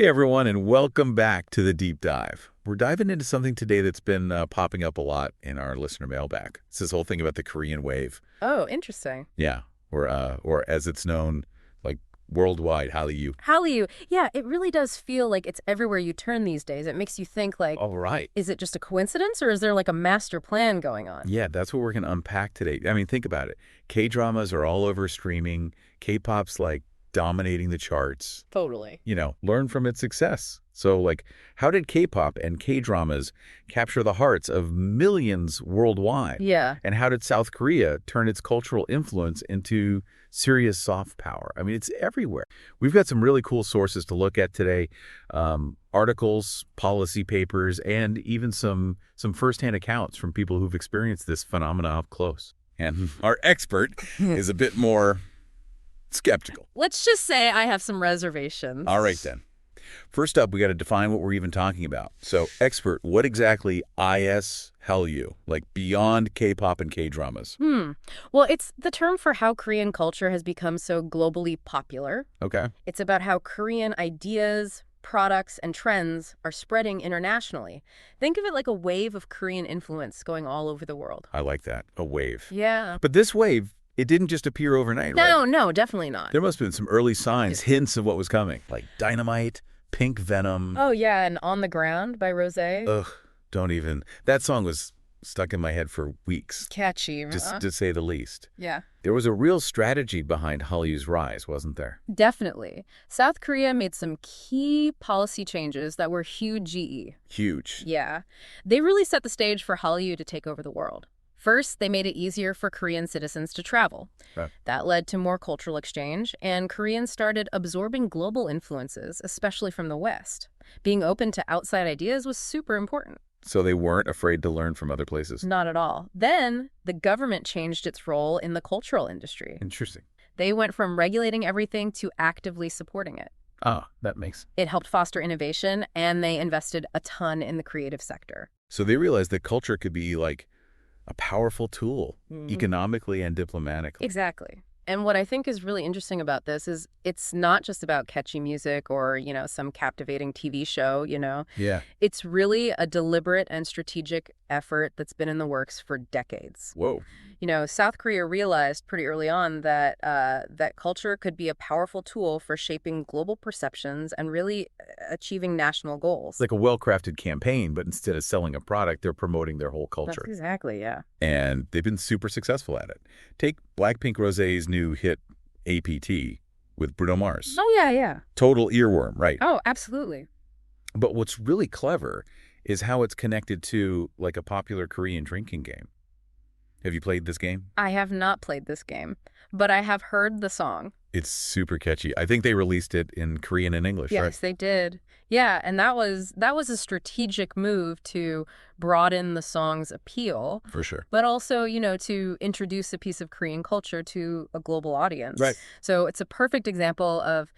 Hey everyone, and welcome back to The Deep Dive. We're diving into something today that's been popping up a lot in our listener mailbag. It's this whole thing about the Korean wave. Oh, interesting. Yeah, or as it's known, like worldwide, Hallyu. Hallyu. Yeah, it really does feel like it's everywhere you turn these days. It makes you think like, All right. is it just a coincidence or is there like a master plan going on? Yeah, that's what we're going to unpack today. I mean, think about it. K-dramas are all over streaming. K-pop's like dominating the charts. Totally. Learn from its success. So, like, how did K-pop and K-dramas capture the hearts of millions worldwide? Yeah. And how did South Korea turn its cultural influence into serious soft power? I mean, it's everywhere. We've got some really cool sources to look at today. Articles, policy papers, and even some firsthand accounts from people who've experienced this phenomena up close. And our expert is a bit more skeptical. Let's just say I have some reservations. All right, then. First up, we got to define what we're even talking about. So, expert, what exactly is Hallyu? Like beyond K-pop and K-dramas? Well, it's the term for how Korean culture has become so globally popular. Okay. It's about how Korean ideas, products, and trends are spreading internationally. Think of it like a wave of Korean influence going all over the world. I like that. A wave. Yeah. But this wave, it didn't just appear overnight, right? No, definitely not. There must have been some early signs, hints of what was coming, like Dynamite, Pink Venom. Oh, yeah, and On the Ground by Rosé. Ugh, don't even. That song was stuck in my head for weeks, Catchy. just to say the least. Yeah. There was a real strategy behind Hallyu's rise, wasn't there? Definitely. South Korea made some key policy changes that were huge GE. Huge. Yeah. They really set the stage for Hallyu to take over the world. First, they made it easier for Korean citizens to travel. Right. That led to more cultural exchange, and Koreans started absorbing global influences, especially from the West. Being open to outside ideas was super important. So they weren't afraid to learn from other places? Not at all. Then, the government changed its role in the cultural industry. Interesting. They went from regulating everything to actively supporting it. Ah, that makes... It helped foster innovation, and they invested a ton in the creative sector. So they realized that culture could be like a powerful tool, economically and diplomatically. Exactly. And what I think is really interesting about this is it's not just about catchy music or, some captivating TV show, Yeah. It's really a deliberate and strategic effort that's been in the works for decades. Whoa. South Korea realized pretty early on that that culture could be a powerful tool for shaping global perceptions and really achieving national goals. It's like a well-crafted campaign, but instead of selling a product, they're promoting their whole culture. That's exactly, yeah. And they've been super successful at it. Take Blackpink Rosé's new hit, APT, with Bruno Mars. Oh, yeah. Total earworm, right? Oh, absolutely. But what's really clever is how it's connected to like a popular Korean drinking game. Have you played this game? I have not played this game, but I have heard the song. It's super catchy. I think they released it in Korean and English, right? Yes, they did. Yeah, and that was a strategic move to broaden the song's appeal. For sure. But also, to introduce a piece of Korean culture to a global audience. Right. So it's a perfect example of,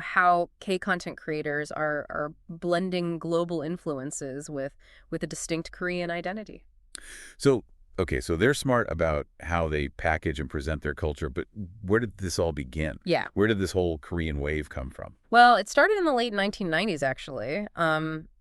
how K-content creators are blending global influences with a distinct Korean identity. So, okay, so they're smart about how they package and present their culture, but where did this all begin? Yeah. Where did this whole Korean wave come from? Well, it started in the late 1990s, actually.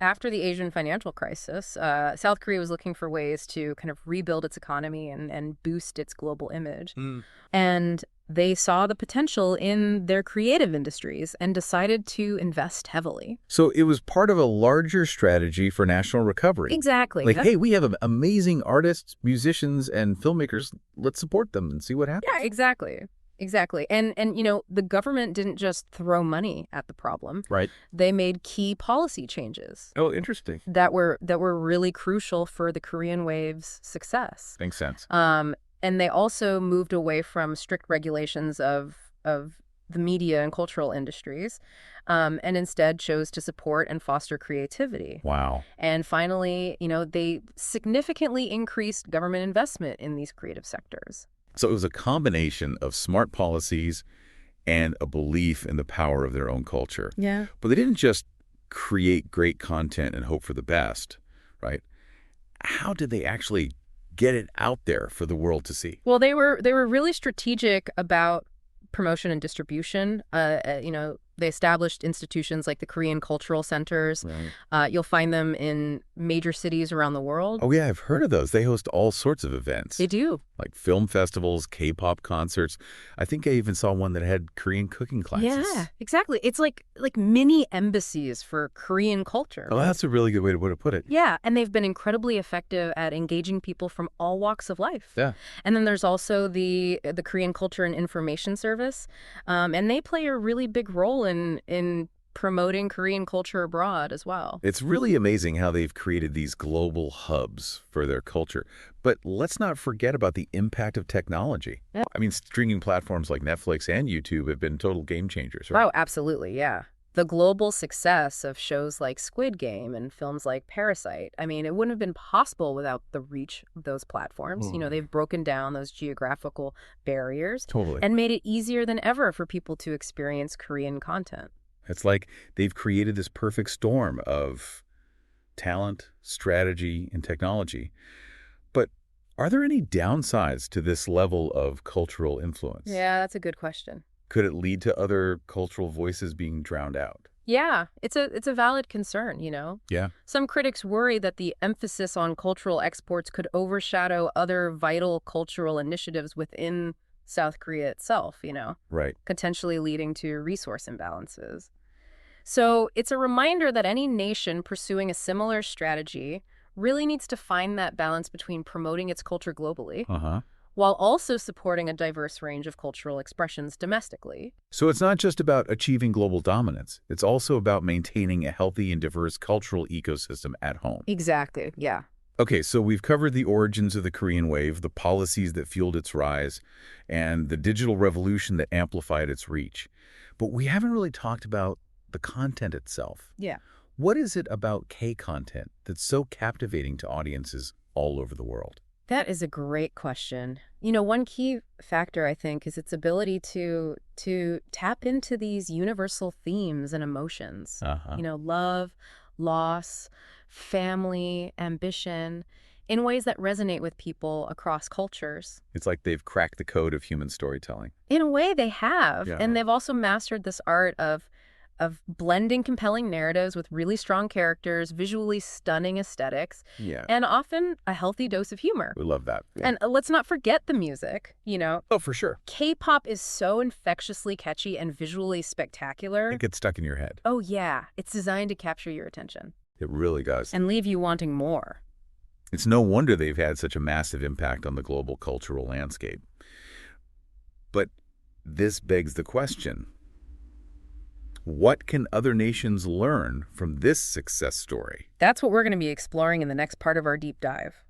After the Asian financial crisis, South Korea was looking for ways to kind of rebuild its economy and boost its global image. And they saw the potential in their creative industries and decided to invest heavily. So it was part of a larger strategy for national recovery. Exactly. Like, hey, we have amazing artists, musicians, and filmmakers. Let's support them and see what happens. Yeah, exactly. And the government didn't just throw money at the problem. Right. They made key policy changes. Oh, interesting. That were really crucial for the Korean wave's success. Makes sense. And they also moved away from strict regulations of the media and cultural industries, and instead chose to support and foster creativity. Wow. And finally, they significantly increased government investment in these creative sectors. So it was a combination of smart policies and a belief in the power of their own culture. Yeah. But they didn't just create great content and hope for the best, right? How did they actually get it out there for the world to see? Well, they were really strategic about promotion and distribution. They established institutions like the Korean Cultural Centers. Right. You'll find them in major cities around the world. Oh, yeah, I've heard of those. They host all sorts of events. They do. Like film festivals, K-pop concerts. I think I even saw one that had Korean cooking classes. Yeah, exactly. It's like mini embassies for Korean culture. Oh, that's a really good way to put it. Yeah, and they've been incredibly effective at engaging people from all walks of life. Yeah. And then there's also the Korean Culture and Information Service, and they play a really big role in promoting Korean culture abroad as well. It's really amazing how they've created these global hubs for their culture. But let's not forget about the impact of technology. Yeah. I mean, streaming platforms like Netflix and YouTube have been total game changers, right? Oh, absolutely, yeah. The global success of shows like Squid Game and films like Parasite, I mean, it wouldn't have been possible without the reach of those platforms. You know, they've broken down those geographical barriers Totally. and made it easier than ever for people to experience Korean content. It's like they've created this perfect storm of talent, strategy, and technology. But are there any downsides to this level of cultural influence? Yeah, that's a good question. Could it lead to other cultural voices being drowned out? Yeah, it's a valid concern, you know? Yeah. Some critics worry that the emphasis on cultural exports could overshadow other vital cultural initiatives within South Korea itself, you know? Right. Potentially leading to resource imbalances. So it's a reminder that any nation pursuing a similar strategy really needs to find that balance between promoting its culture globally while also supporting a diverse range of cultural expressions domestically. So it's not just about achieving global dominance. It's also about maintaining a healthy and diverse cultural ecosystem at home. Exactly, yeah. Okay, so we've covered the origins of the Korean wave, the policies that fueled its rise, and the digital revolution that amplified its reach. But we haven't really talked about the content itself. Yeah. What is it about K-content that's so captivating to audiences all over the world? That is a great question. You know, one key factor, I think, is its ability to tap into these universal themes and emotions. You know, love, loss, family, ambition, in ways that resonate with people across cultures. It's like they've cracked the code of human storytelling. In a way, they have. Yeah. And they've also mastered this art of blending compelling narratives with really strong characters, visually stunning aesthetics, and often a healthy dose of humor. We love that. Yeah. And let's not forget the music, you know. Oh, for sure. K-pop is so infectiously catchy and visually spectacular. It gets stuck in your head. Oh, yeah. It's designed to capture your attention. It really does. And leave you wanting more. It's no wonder they've had such a massive impact on the global cultural landscape. But this begs the question, what can other nations learn from this success story? That's what we're going to be exploring in the next part of our deep dive.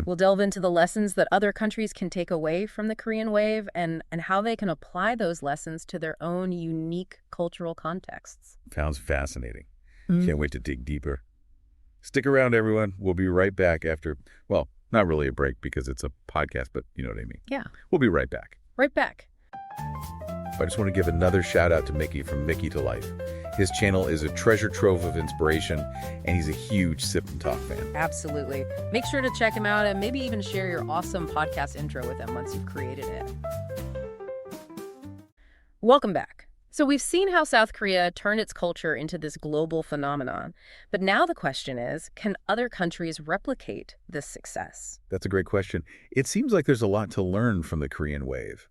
We'll delve into the lessons that other countries can take away from the Korean wave and how they can apply those lessons to their own unique cultural contexts. Sounds fascinating. Can't wait to dig deeper. Stick around, everyone. We'll be right back after, well, not really a break because it's a podcast, but you know what I mean. Yeah. We'll be right back. Right back. I just want to give another shout out to Micky from Mickytolife. His channel is a treasure trove of inspiration, and he's a huge Sip&Talk fan. Absolutely. Make sure to check him out and maybe even share your awesome podcast intro with him once you've created it. Welcome back. So we've seen how South Korea turned its culture into this global phenomenon. But now the question is, can other countries replicate this success? That's a great question. It seems like there's a lot to learn from the Korean wave.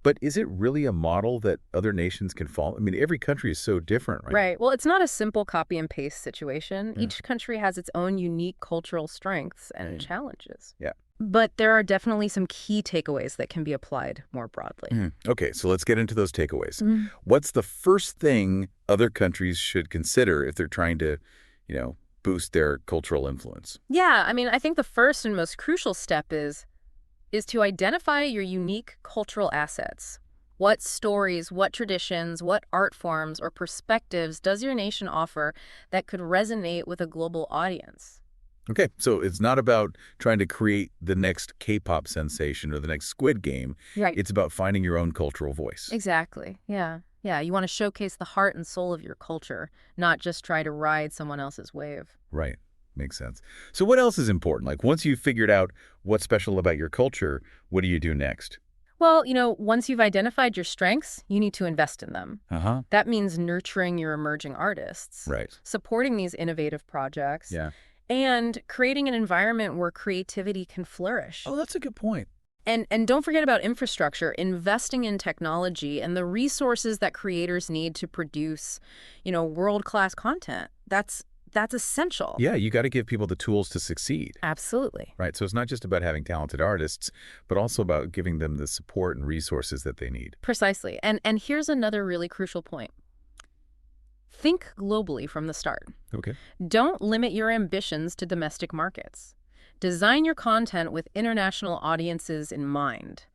But is it really a model that other nations can follow? I mean, every country is so different, right? Right. Well, it's not a simple copy and paste situation. Each country has its own unique cultural strengths and challenges. Yeah. But there are definitely some key takeaways that can be applied more broadly. Okay, so let's get into those takeaways. What's the first thing other countries should consider if they're trying to, boost their cultural influence? Yeah, I mean, I think the first and most crucial step is to identify your unique cultural assets. What stories, what traditions, what art forms or perspectives does your nation offer that could resonate with a global audience? Okay, so it's not about trying to create the next K-pop sensation or the next Squid Game. Right. It's about finding your own cultural voice. Exactly. Yeah. Yeah, you want to showcase the heart and soul of your culture, not just try to ride someone else's wave. Right. Makes sense. So what else is important? Like once you've figured out what's special about your culture, what do you do next? Well, once you've identified your strengths, you need to invest in them. Uh-huh. That means nurturing your emerging artists, Right. supporting these innovative projects, Yeah. and creating an environment where creativity can flourish. Oh, that's a good point. And don't forget about infrastructure, investing in technology and the resources that creators need to produce, world-class content. That's essential. Yeah, you got to give people the tools to succeed. Absolutely. Right. So it's not just about having talented artists, but also about giving them the support and resources that they need. Precisely. And here's another really crucial point. Think globally from the start. Okay. Don't limit your ambitions to domestic markets. Design your content with international audiences in mind.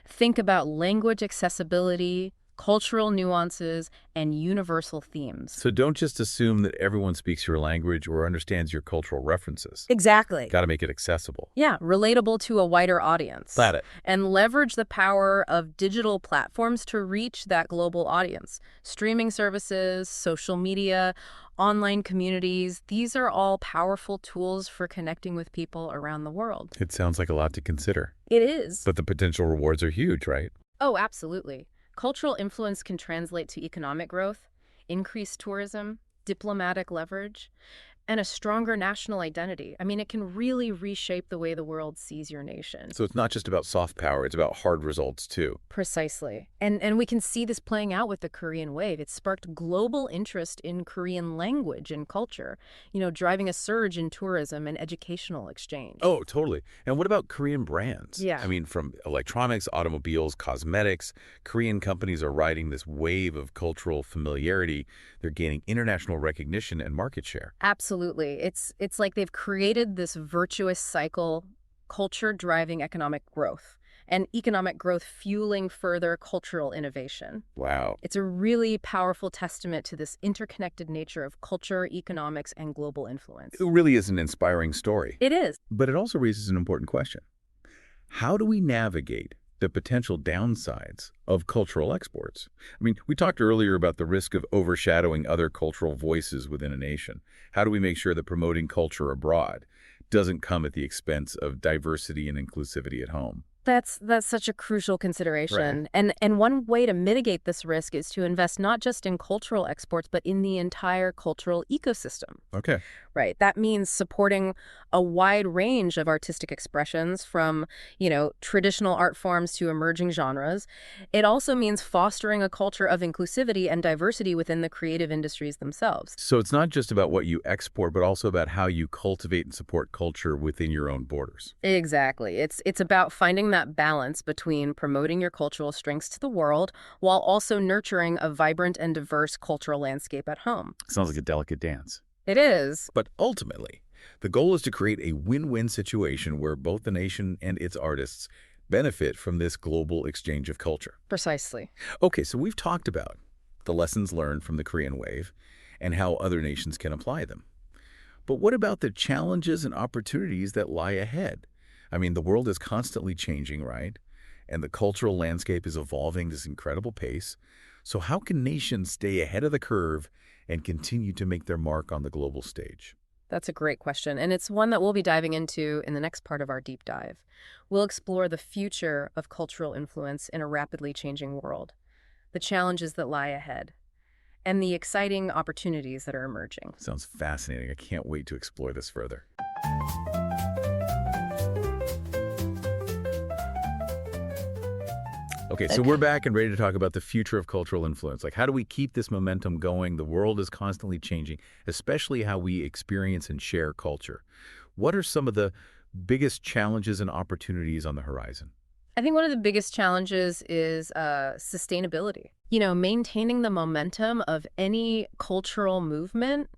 Think about language accessibility, cultural nuances, and universal themes. So don't just assume that everyone speaks your language or understands your cultural references. Exactly. Got to make it accessible. Yeah, relatable to a wider audience. Got it. And leverage the power of digital platforms to reach that global audience. Streaming services, social media, online communities, these are all powerful tools for connecting with people around the world. It sounds like a lot to consider. It is. But the potential rewards are huge, right? Oh, absolutely. Cultural influence can translate to economic growth, increased tourism, diplomatic leverage, and a stronger national identity. I mean, it can really reshape the way the world sees your nation. So it's not just about soft power, it's about hard results too. Precisely. And we can see this playing out with the Korean wave. It sparked global interest in Korean language and culture, driving a surge in tourism and educational exchange. Oh, totally. And what about Korean brands? Yeah. I mean, from electronics, automobiles, cosmetics, Korean companies are riding this wave of cultural familiarity. They're gaining international recognition and market share. Absolutely. It's like they've created this virtuous cycle, culture driving economic growth, and economic growth fueling further cultural innovation. Wow. It's a really powerful testament to this interconnected nature of culture, economics, and global influence. It really is an inspiring story. It is. But it also raises an important question. How do we navigate the potential downsides of cultural exports? I mean, we talked earlier about the risk of overshadowing other cultural voices within a nation. How do we make sure that promoting culture abroad doesn't come at the expense of diversity and inclusivity at home? That's such a crucial consideration. Right. And one way to mitigate this risk is to invest not just in cultural exports, but in the entire cultural ecosystem. Okay. Right. That means supporting a wide range of artistic expressions from, traditional art forms to emerging genres. It also means fostering a culture of inclusivity and diversity within the creative industries themselves. So it's not just about what you export, but also about how you cultivate and support culture within your own borders. Exactly. It's about finding that balance between promoting your cultural strengths to the world while also nurturing a vibrant and diverse cultural landscape at home. Sounds like a delicate dance. It is. But ultimately, the goal is to create a win-win situation where both the nation and its artists benefit from this global exchange of culture. Precisely. Okay, so we've talked about the lessons learned from the Korean wave and how other nations can apply them. But what about the challenges and opportunities that lie ahead? I mean, the world is constantly changing, right? And the cultural landscape is evolving at this incredible pace. So how can nations stay ahead of the curve and continue to make their mark on the global stage? That's a great question, and it's one that we'll be diving into in the next part of our deep dive. We'll explore the future of cultural influence in a rapidly changing world, the challenges that lie ahead, and the exciting opportunities that are emerging. Sounds fascinating. I can't wait to explore this further. Okay, so we're back and ready to talk about the future of cultural influence. Like, how do we keep this momentum going? The world is constantly changing, especially how we experience and share culture. What are some of the biggest challenges and opportunities on the horizon? I think one of the biggest challenges is sustainability. Maintaining the momentum of any cultural movement,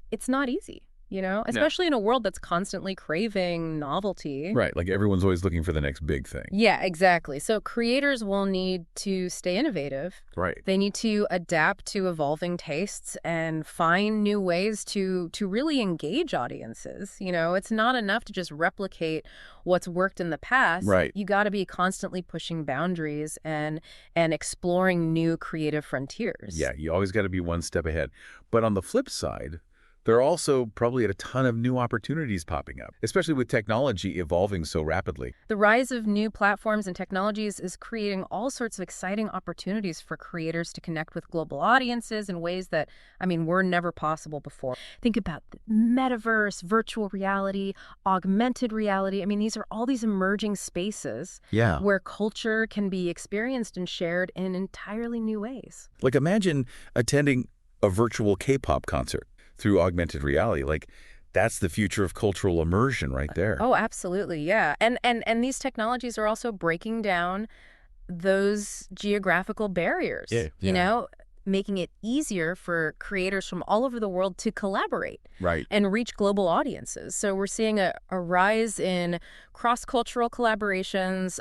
it's not easy. Especially in a world that's constantly craving novelty. Right, like everyone's always looking for the next big thing. Yeah, exactly. So creators will need to stay innovative. Right. They need to adapt to evolving tastes and find new ways to really engage audiences. It's not enough to just replicate what's worked in the past. Right. You got to be constantly pushing boundaries and exploring new creative frontiers. Yeah, you always got to be one step ahead. But on the flip side, There are also probably a ton of new opportunities popping up, especially with technology evolving so rapidly. The rise of new platforms and technologies is creating all sorts of exciting opportunities for creators to connect with global audiences in ways that, were never possible before. Think about the metaverse, virtual reality, augmented reality. These are all these emerging spaces where culture can be experienced and shared in entirely new ways. Like imagine attending a virtual K-pop concert through augmented reality. Like that's the future of cultural immersion right there. Oh, absolutely. Yeah. And these technologies are also breaking down those geographical barriers, making it easier for creators from all over the world to collaborate and reach global audiences. So we're seeing a rise in cross-cultural collaborations,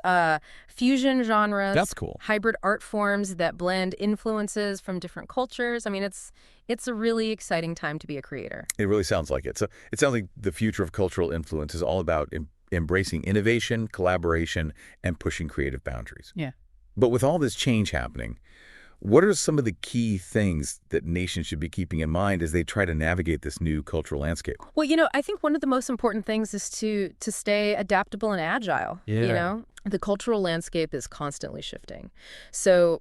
fusion genres. That's cool. Hybrid art forms that blend influences from different cultures. It's a really exciting time to be a creator. It really sounds like it. So it sounds like the future of cultural influence is all about embracing innovation, collaboration, and pushing creative boundaries. Yeah. But with all this change happening, what are some of the key things that nations should be keeping in mind as they try to navigate this new cultural landscape? Well, I think one of the most important things is to stay adaptable and agile. The cultural landscape is constantly shifting. So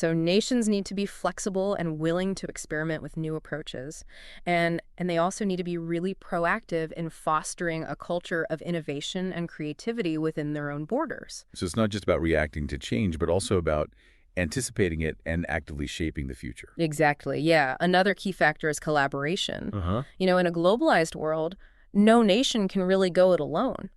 nations need to be flexible and willing to experiment with new approaches. And they also need to be really proactive in fostering a culture of innovation and creativity within their own borders. So it's not just about reacting to change, but also about anticipating it and actively shaping the future. Exactly, yeah. Another key factor is collaboration. In a globalized world, no nation can really go it alone.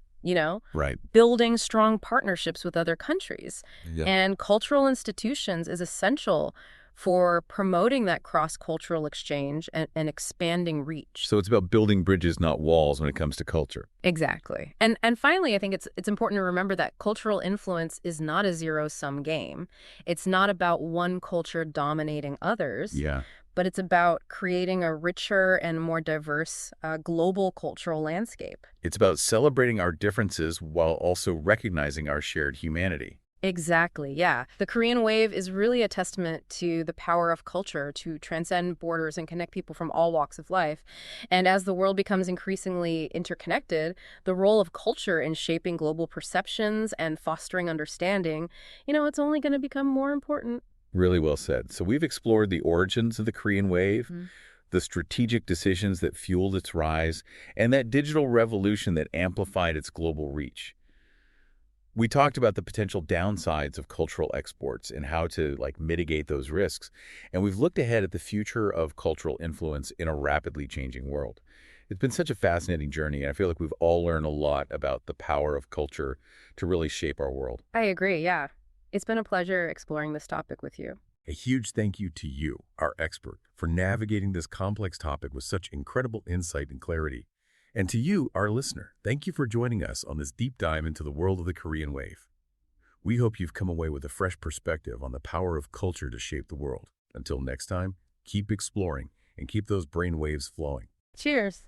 Building strong partnerships with other countries. And cultural institutions is essential for promoting that cross-cultural exchange and expanding reach. So it's about building bridges, not walls, when it comes to culture. Exactly. And finally, I think it's important to remember that cultural influence is not a zero-sum game. It's not about one culture dominating others. But it's about creating a richer and more diverse global cultural landscape. It's about celebrating our differences while also recognizing our shared humanity. Exactly, yeah. The Korean Wave is really a testament to the power of culture to transcend borders and connect people from all walks of life. And as the world becomes increasingly interconnected, the role of culture in shaping global perceptions and fostering understanding, it's only going to become more important. Really well said. So we've explored the origins of the Korean Wave, the strategic decisions that fueled its rise, and that digital revolution that amplified its global reach. We talked about the potential downsides of cultural exports and how to mitigate those risks. And we've looked ahead at the future of cultural influence in a rapidly changing world. It's been such a fascinating journey, and I feel like we've all learned a lot about the power of culture to really shape our world. I agree, yeah. It's been a pleasure exploring this topic with you. A huge thank you to you, our expert, for navigating this complex topic with such incredible insight and clarity. And to you, our listener, thank you for joining us on this deep dive into the world of the Korean Wave. We hope you've come away with a fresh perspective on the power of culture to shape the world. Until next time, keep exploring and keep those brain waves flowing. Cheers.